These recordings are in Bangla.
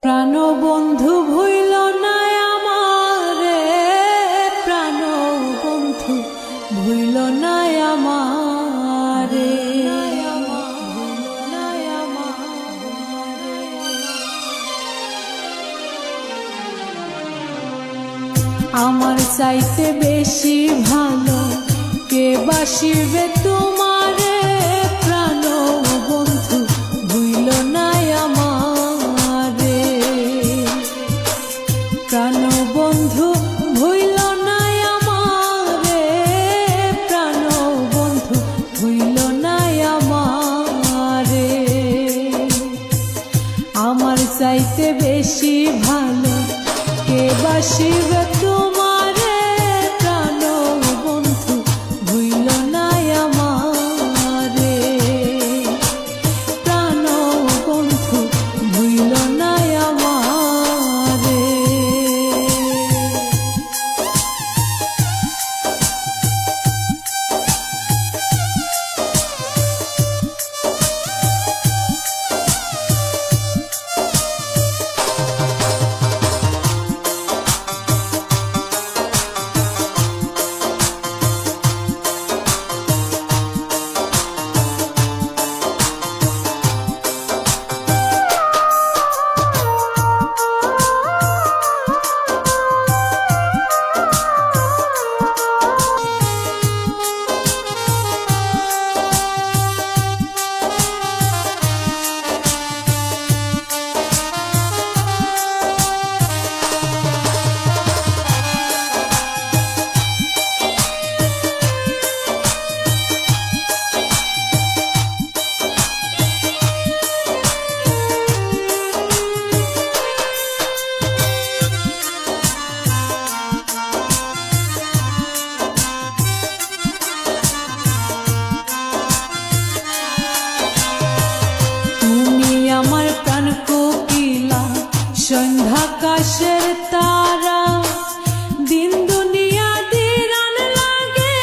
প্রাণ বন্ধু ভুইল না আমারে, প্রাণ বন্ধু ভুইল না আমারে। আমার চাইতে বেশি ভালো কে বাসিবে তোমারে, প্রাণ বন্ধু ভুইল না আমারে। প্রাণ বন্ধু ভুইল না আমারে, প্রাণ বন্ধু ভুইল না আমারে। আমার চাইতে বেশি ভালো কে বাসিবে তোমারে, প্রাণ বন্ধু ভুইল না আমারে। প্রাণ বন্ধু ভুইল না আমারে। আমার প্রাণ কোকিলা, সন্ধ্যাকাশের তারা, দিন দুনিয়া দিরান লাগে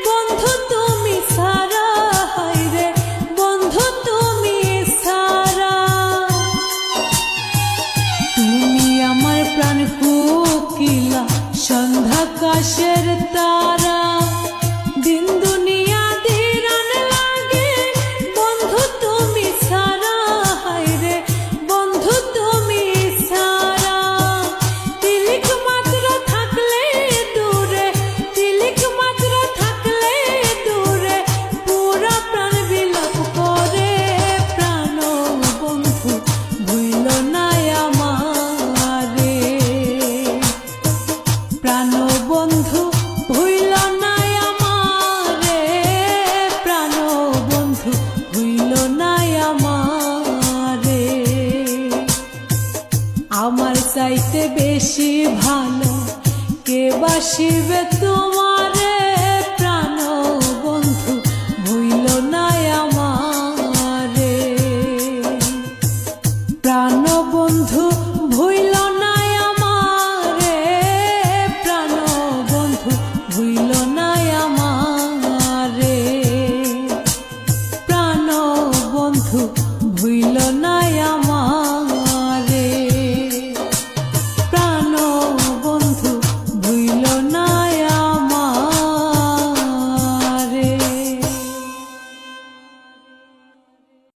বন্ধু তুমি সারা। হায়রে বন্ধু তুমি সারা। তুমি আমার প্রাণ কোকিলা, সন্ধ্যাকাশের তারা, দিন দুনিয়া দিরান লাগে বন্ধু তুমি সারা। বন্ধু তুমি সারা। তিলিক মাত্র থাকলে দূরে, তিলিক মাত্র থাকলে দূরে, পুরা প্রাণ বিলাপ করে। প্রাণ বন্ধু ভুইল না আমারে, প্রাণ বন্ধু ভুইল না আমারে, প্রাণ বন্ধু ভুইল না আমারে। আমার চাইতে বেশি ভালো কে বাসিবে তোমারে, প্রাণ বন্ধু ভুইল না আমারে। প্রাণ বন্ধু ভুইল না আমারে, প্রাণ বন্ধু ভুইল না আমারে। প্রাণ বন্ধু ভুইল না আমারে।